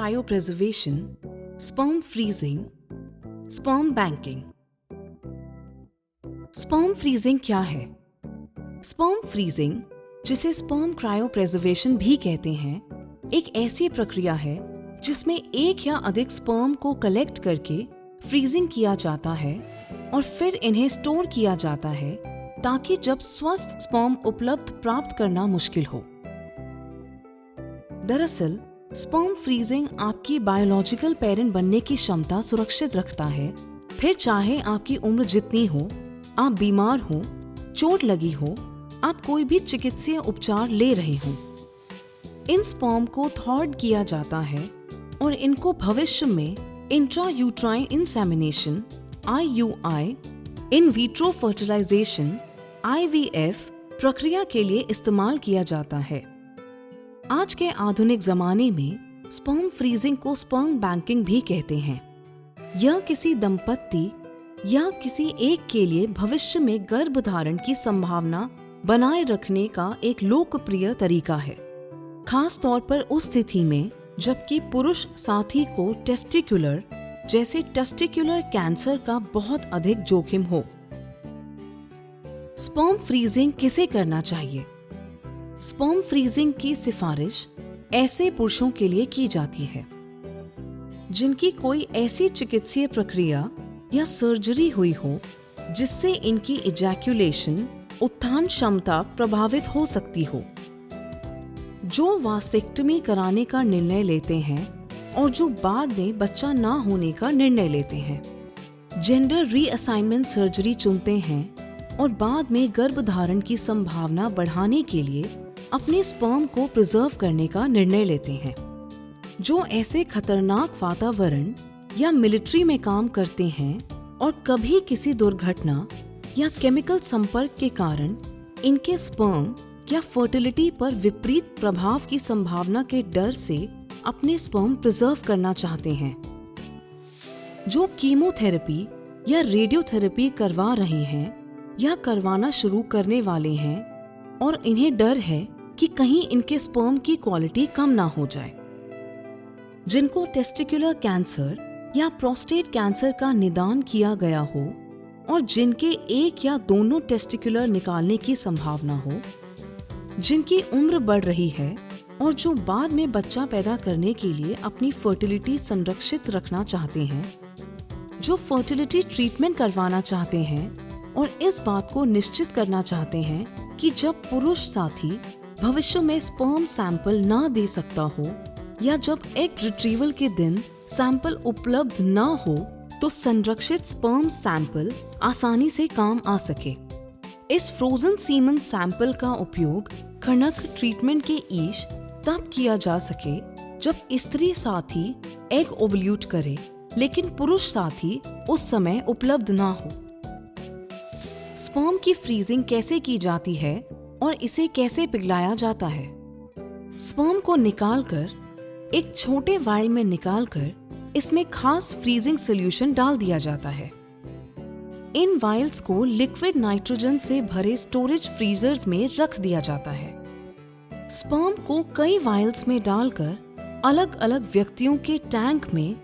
cryopreservation, sperm freezing, sperm banking। Sperm freezing क्या है? Sperm freezing, जिसे स्पर्म क्रायोप्रेजर्वेशन भी कहते हैं, एक ऐसी प्रक्रिया है जिसमें एक या अधिक स्पर्म को कलेक्ट करके फ्रीजिंग किया जाता है और फिर इन्हें स्टोर किया जाता है ताकि जब स्वस्थ स्पर्म उपलब्ध प्राप्त करना मुश्किल हो। दरअसल स्पर्म फ्रीजिंग आपकी बायोलॉजिकल पेरेंट बनने की क्षमता सुरक्षित रखता है, फिर चाहे आपकी उम्र जितनी हो, आप बीमार हो, चोट लगी हो, आप कोई भी चिकित्सीय उपचार ले रहे हो। इन स्पर्म को थॉर्ड किया जाता है और इनको भविष्य में intrauterine insemination IUI, in vitro fertilisation IVF प्रक्रिया के लिए इस्तेमाल किया जाता है। आज के आधुनिक जमाने में स्पर्म फ्रीजिंग को स्पर्म बैंकिंग भी कहते हैं। यह किसी दंपत्ति या किसी एक के लिए भविष्य में गर्भधारण की संभावना बनाए रखने का एक लोकप्रिय तरीका है, खास तौर पर उस स्थिति में जबकि पुरुष साथी को टेस्टिकुलर जैसे टेस्टिकुलर कैंसर का बहुत अधिक जोखिम हो। स्पर्म फ्रीजिंग किसे करना चाहिए? स्पर्म फ्रीजिंग की सिफारिश ऐसे पुरुषों के लिए की जाती है जिनकी कोई ऐसी चिकित्सीय प्रक्रिया या सर्जरी हुई हो जिससे इनकी इजैक्यूलेशन उत्थान क्षमता प्रभावित हो सकती हो, जो वासेक्टमी कराने का निर्णय लेते हैं और जो बाद में बच्चा ना होने का निर्णय लेते हैं, जेंडर रीअसाइनमेंट सर्जरी चुनते हैं और बाद में गर्भधारण की संभावना बढ़ाने के लिए अपने स्पर्म को प्रिजर्व करने का निर्णय लेते हैं, जो ऐसे खतरनाक वातावरण या मिलिट्री में काम करते हैं और कभी किसी दुर्घटना या केमिकल संपर्क के कारण इनके स्पर्म या फर्टिलिटी पर विपरीत प्रभाव की संभावना के डर से अपने स्पर्म प्रिजर्व करना चाहते हैं, जो कीमोथेरेपी या रेडियोथेरेपी करवा रहे हैं या करवाना शुरू करने वाले हैं और इन्हें डर है कि कहीं इनके स्पर्म की क्वालिटी कम ना हो जाए, जिनको टेस्टिकुलर कैंसर या प्रोस्टेट कैंसर का निदान किया गया हो और जिनके एक या दोनों टेस्टिकुलर निकालने की संभावना हो, जिनकी उम्र बढ़ रही है और जो बाद में बच्चा पैदा करने के लिए अपनी फर्टिलिटी संरक्षित रखना चाहते हैं, जो फर्टिलिटी ट्रीटमेंट करवाना चाहते हैं और इस बात को निश्चित करना चाहते हैं कि जब पुरुष साथी भविष्य में स्पर्म सैंपल ना दे सकता हो या जब एग रिट्रीवल के दिन सैंपल उपलब्ध न हो तो संरक्षित स्पर्म सैंपल आसानी से काम आ सके। इस फ्रोजन सीमन सैंपल का उपयोग खनक ट्रीटमेंट के ईश तब किया जा सके जब स्त्री साथी एग ओवल्यूट करे लेकिन पुरुष साथी उस समय उपलब्ध ना हो। स्पर्म की फ्रीजिंग कैसे की जाती है और इसे कैसे पिघलाया जाता है? स्पर्म को निकालकर एक छोटे वायल में निकालकर इसमें खास फ्रीजिंग सॉल्यूशन डाल दिया जाता है। इन वायल्स को लिक्विड नाइट्रोजन से भरे स्टोरेज फ्रीजर्स में रख दिया जाता है। स्पर्म को कई वायल्स में डालकर अलग अलग व्यक्तियों के टैंक में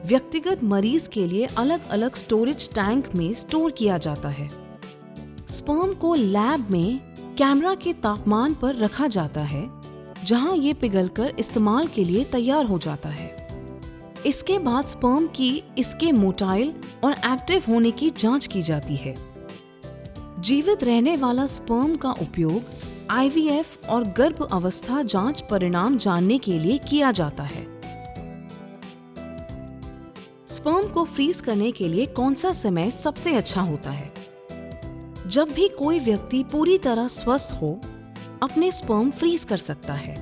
व्यक्तिगत मरीज के लिए अलग अलग स्टोरेज टैंक में स्टोर किया जाता है। स्पर्म को लैब में कैमरा के तापमान पर रखा जाता है जहां ये पिघलकर इस्तेमाल के लिए तैयार हो जाता है। इसके बाद स्पर्म की इसके मोटाइल और एक्टिव होने की जांच की जाती है। जीवित रहने वाला स्पर्म का उपयोग IVF और गर्भ अवस्था जांच परिणाम जानने के लिए किया जाता है। स्पर्म को फ्रीज करने के लिए कौन सा समय सबसे अच्छा होता है? जब भी कोई व्यक्ति पूरी तरह स्वस्थ हो, अपने स्पर्म फ्रीज कर सकता है।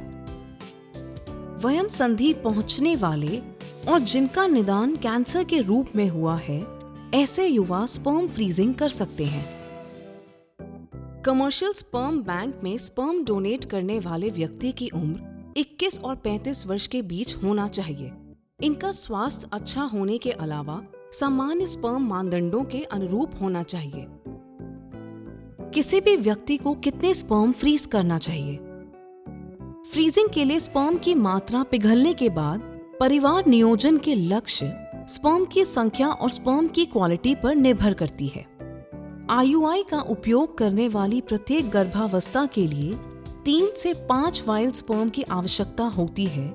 वयम संधि पहुंचने वाले और जिनका निदान कैंसर के रूप में हुआ है, ऐसे युवा स्पर्म फ्रीजिंग कर सकते हैं। कमर्शियल स्पर्म बैंक में स्पर्म डोनेट करने वाले व्यक्ति की उम्र 21 और 35 वर्ष के बीच होना चाहिए। इनका स्वास्थ्य अच्छा होने के अलावा सामान्य स्पर्म मानदंडों के अनुरूप होना चाहिए। किसी भी व्यक्ति को कितने स्पर्म फ्रीज करना चाहिए? फ्रीजिंग के लिए स्पर्म की मात्रा पिघलने के बाद परिवार नियोजन के लक्ष्य स्पर्म की संख्या और स्पर्म की क्वालिटी पर निर्भर करती है। IUI का उपयोग करने वाली प्रत्येक गर्भावस्था के लिए 3 से 5 वाइल्ड स्पर्म की आवश्यकता होती है,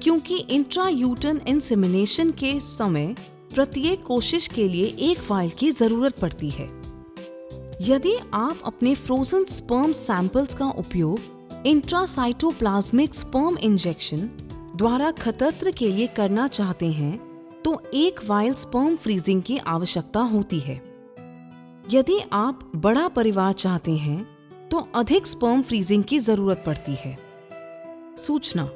क्योंकि इंट्रायूटरन इंसेमिनेशन के समय प्रत्येक कोशिश के लिए 1 वाइल्ड की जरूरत पड़ती है। यदि आप अपने फ्रोजन स्पर्म सैंपल्स का उपयोग इंट्रासाइटोप्लाज्मिक स्पर्म इंजेक्शन द्वारा खतरत के लिए करना चाहते हैं तो 1 वाइल्ड स्पर्म फ्रीजिंग की आवश्यकता होती है। यदि आप बड़ा परिवार चाहते हैं तो अधिक स्पर्म फ्रीजिंग की जरूरत पड़ती है। सूचना: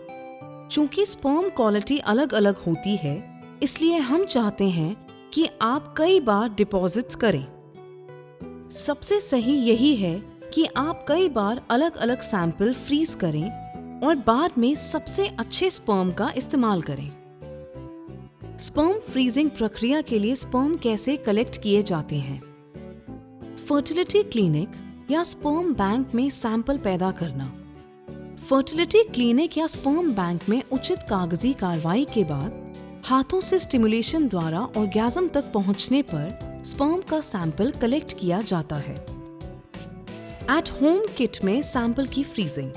चूंकि स्पर्म क्वालिटी अलग अलग होती है, इसलिए हम चाहते हैं कि आप कई बार डिपॉजिट्स करें। सबसे सही यही है कि आप कई बार अलग अलग सैंपल फ्रीज करें और बाद में सबसे अच्छे स्पर्म का इस्तेमाल करें। स्पर्म फ्रीजिंग प्रक्रिया के लिए स्पर्म कैसे कलेक्ट किए जाते हैं? फर्टिलिटी क्लिनिक या स्पर्म बैंक में सैंपल पैदा करना। फर्टिलिटी क्लिनिक या स्पर्म बैंक में उचित कागजी कार्रवाई के बाद हाथों से स्टिमुलेशन द्वारा ऑर्गेज्म तक पहुंचने पर स्पर्म का सैंपल कलेक्ट किया जाता है। एट होम किट में सैंपल की फ्रीजिंग।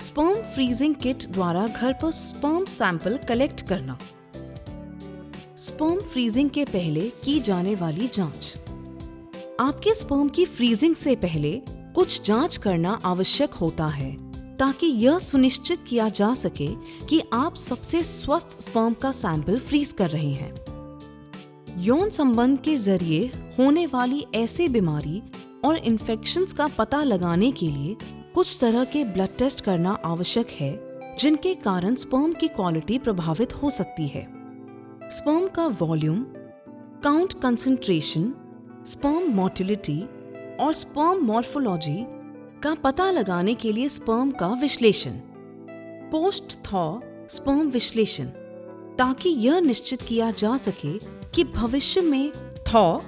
स्पर्म फ्रीजिंग किट द्वारा घर पर स्पर्म सैंपल कलेक्ट करना। स्पर्म फ्रीजिंग के पहले की जाने वाली जांच। आपके स्पर्म की फ्रीजिंग से पहले कुछ जांच करना आवश्यक होता है ताकि यह सुनिश्चित किया जा सके कि आप सबसे स्वस्थ स्पर्म का सैंपल फ्रीज कर रहे हैं। यौन संबंध के जरिए होने वाली ऐसे बीमारी और इन्फेक्शंस का पता लगाने के लिए कुछ तरह के ब्लड टेस्ट करना आवश्यक है, जिनके कारण स्पर्म की क्वालिटी प्रभावित हो सकती है। स्पर्म का volume, count concentration, sperm motility और स्पर्म मॉर्फोलॉजी का पता लगाने के लिए स्पर्म का विश्लेषण। पोस्ट थॉ स्पर्म विश्लेषण, ताकि यह निश्चित किया जा सके कि भविष्य में थॉ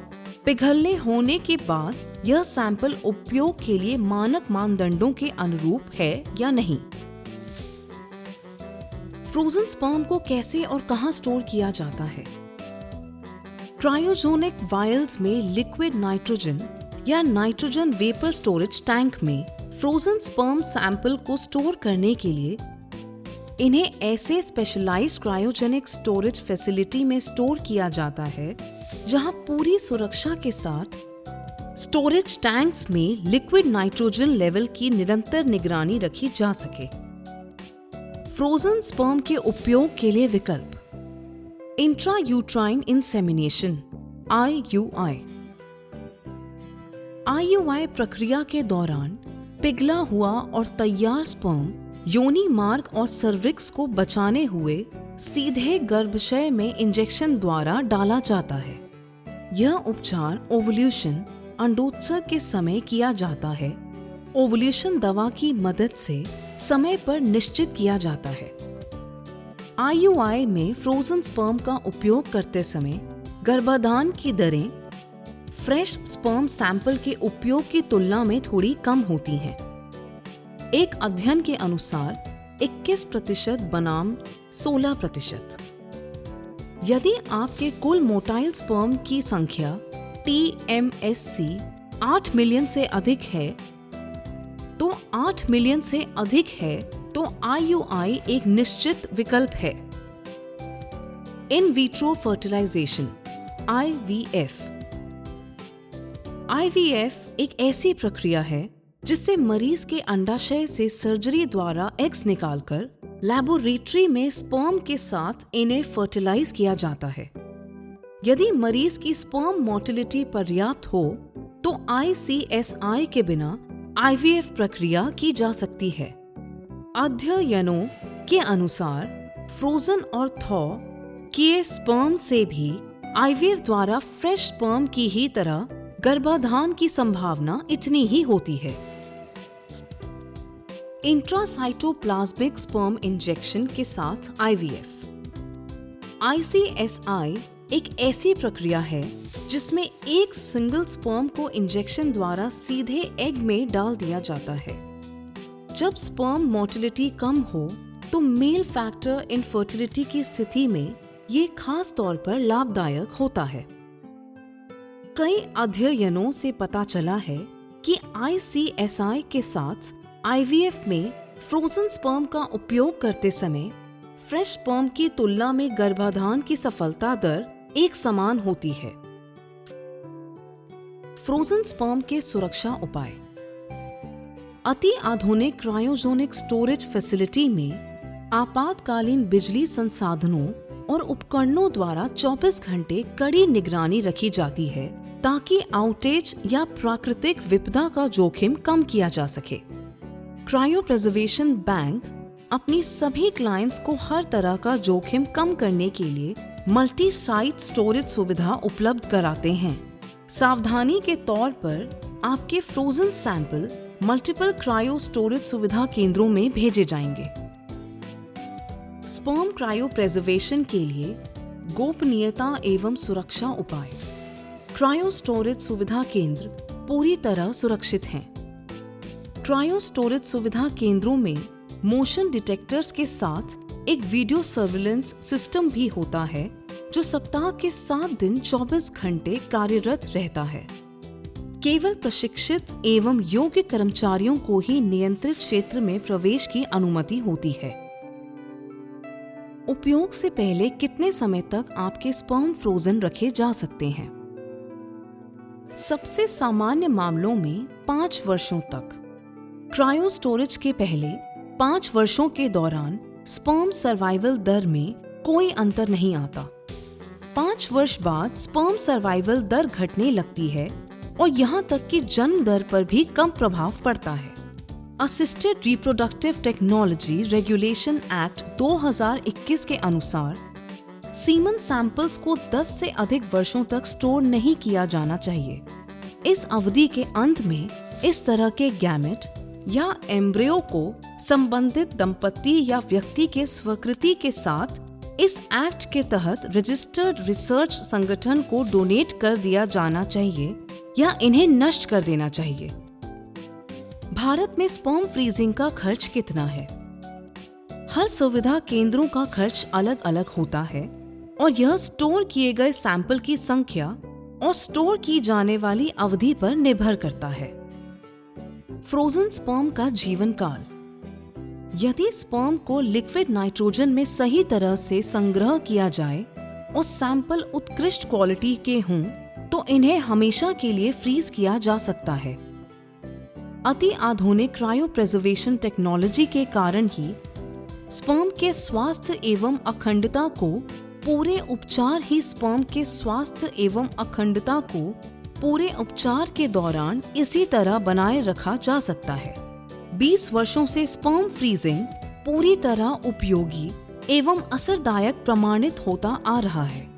पिघलने होने के बाद यह सैंपल उपयोग के लिए मानक मानदंडों के अनुरूप है या नहीं। फ्रोजन स्पर्म को कैसे और कहां स्टोर किया जाता है? क्रायोजेनिक वायल्स में लिक्विड नाइट्रोजन या नाइट्रोजन वेपर स्टोरेज टैंक में फ्रोजन स्पर्म सैंपल को स्टोर करने के लिए इन्हें ऐसे स्पेशलाइज्ड क्रायोजेनिक स्टोरेज फैसिलिटी में स्टोर किया जाता है जहां पूरी सुरक्षा के साथ स्टोरेज टैंक्स में लिक्विड नाइट्रोजन लेवल की निरंतर निगरानी रखी जा सके। फ्रोजन स्पर्म के उपयोग के लिए विकल्प: इंट्रायूट्राइन इंसेमिनेशन IUI। IUI प्रक्रिया के दौरान पिघला हुआ और तैयार स्पर्म योनि मार्ग और सर्विक्स को बचाने हुए सीधे गर्भाशय में इंजेक्शन द्वारा डाला जाता है। यह उपचार ओवुलेशन अंडोत्सर्ग के समय किया जाता है। ओवुलेशन दवा की मदद से समय पर निश्चित किया जाता है। IUI में फ्रोजन स्पर्म का उपयोग करते समय गर्भाधान की दरें फ्रेश स्पर्म सैंपल के उपयोग की तुलना में थोड़ी कम होती हैं। एक अध्ययन के अनुसार 21% बनाम 16%। यदि आपके कुल मोटाइल स्पर्म की संख्या TMSC 8 मिलियन से अधिक है तो 8 मिलियन से अधिक है तो IUI एक निश्चित विकल्प है। In vitro fertilisation IVF। IVF एक ऐसी प्रक्रिया है जिससे मरीज के अंडाशय से सर्जरी द्वारा एग्स निकालकर लैबोरेटरी में स्पर्म के साथ इन्हें फर्टिलाइज किया जाता है। यदि मरीज की स्पर्म मोटिलिटी पर्याप्त हो तो ICSI के बिना IVF प्रक्रिया की जा सकती है। अध्ययनों के अनुसार फ्रोजन और थॉ किए स्पर्म से भी IVF द्वारा फ्रेश स्पर्म की ही तरह गर्भाधान की संभावना इतनी ही होती है। इंट्रासाइटोप्लाज्मिक स्पर्म इंजेक्शन के साथ IVF। ICSI एक ऐसी प्रक्रिया है जिसमें एक सिंगल स्पर्म को इंजेक्शन द्वारा सीधे एग में डाल दिया जाता है। जब स्पर्म मोटिलिटी कम हो तो मेल फैक्टर इनफर्टिलिटी की स्थिति में ये खास तौर पर लाभदायक होता है। कई अध्ययनों से पता चला है कि ICSI के साथ IVF में फ्रोजन स्पर्म का उपयोग करते समय फ्रेश स्पर्म की तुलना में गर्भाधान की सफलता दर एक समान होती है। फ्रोजन स्पर्म के सुरक्षा उपाय। अति आधुनिक क्रायोजेनिक स्टोरेज फैसिलिटी में आपातकालीन बिजली संसाधनों और उपकरणों द्वारा 24 घंटे कड़ी निगरानी रखी जाती है ताकि आउटेज या प्राकृतिक विपदा का जोखिम कम किया जा सके। क्रायो प्रिजर्वेशन बैंक अपनी सभी क्लाइंट्स को हर तरह का जोखिम कम करने के लिए मल्टी साइट स्टोरेज सुविधा उपलब्ध कराते हैं। सावधानी के तौर पर आपके frozen sample multiple cryo storage सुविधा केंद्रों में भेजे जाएंगे। स्पर्म क्रायो प्रिजर्वेशन के लिए गोपनीयता एवं सुरक्षा उपाय। क्रायो स्टोरेज सुविधा केंद्र पूरी तरह सुरक्षित हैं। क्रायो स्टोरेज सुविधा केंद्रों में मोशन डिटेक्टर्स के साथ एक वीडियो सर्विलेंस सिस्टम भी होता है जो सप्ताह के 7 दिन 24 घंटे कार्यरत रहता है। केवल प्रशिक्षित एवं योग्य कर्मचारियों को ही नियंत्रित क्षेत्र में प्रवेश की अनुमति होती है। उपयोग से पहले कितने समय तक आपके स्पर्म फ्रोजन रखे जा सकते हैं? सबसे सामान्य मामलों में 5 वर्षों तक। क्रायो स्टोरेज के पहले 5 वर्षों के दौरान स्पर्म सर्वाइवल दर में कोई अंतर नहीं आता। 5 वर्ष बाद स्पर्म सर्वाइवल दर घटने लगती है और यहाँ तक कि जन्म दर पर भी कम प्रभाव पड़ता है। Assisted reproductive technology regulation act 2021 के अनुसार सीमन सैंपल्स को 10 से अधिक वर्षों तक स्टोर नहीं किया जाना चाहिए। इस अवधि के अंत में इस तरह के गैमेट या एम्ब्रियो को संबंधित दंपति या व्यक्ति के स्वीकृति के साथ इस एक्ट के तहत रजिस्टर्ड रिसर्च संगठन को डोनेट कर दिया जाना चाहिए या इन्हें नष्ट कर देना चाहिए। भारत में स्पर्म फ्रीजिंग का खर्च कितना है? हर सुविधा केंद्रों का खर्च अलग अलग होता है और यह स्टोर किए गए सैंपल की संख्या और स्टोर की जाने वाली अवधि पर निर्भर करता है। फ्रोजन स्पर्म का जीवन काल। यदि स्पर्म को लिक्विड नाइट्रोजन में सही तरह से संग्रह किया जाए और सैंपल उत्कृष्ट क्वालिटी के हों तो इन्हें हमेशा के लिए फ्रीज किया जा सकता है। अति आधुनिक क्रायो प्रिजर्वेशन टेक्नोलॉजी के कारण ही स्पर्म के स्वास्थ्य एवं अखंडता को पूरे उपचार के दौरान इसी तरह बनाए रखा जा सकता है। 20 वर्षों से स्पर्म फ्रीजिंग पूरी तरह उपयोगी एवं असरदायक प्रमाणित होता आ रहा है।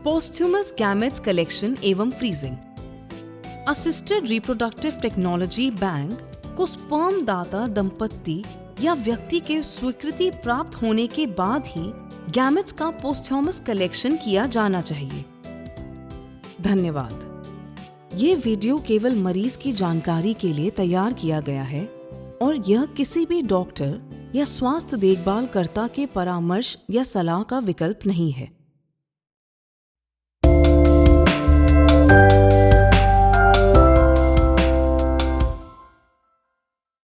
पोस्ट्यूमस गैमेट्स कलेक्शन एवं freezing. Assisted reproductive technology bank को स्पर्म दाता दंपति या व्यक्ति के स्वीकृति प्राप्त होने के बाद ही गैमेट्स का पोस्ट्यूमस कलेक्शन किया जाना चाहिए। धन्यवाद। ये वीडियो केवल मरीज की जानकारी के लिए तैयार किया गया है और यह किसी भी डॉक्टर या स्वास्थ्य देखभाल कर्ता के परामर्श या सलाह का विकल्प नहीं है।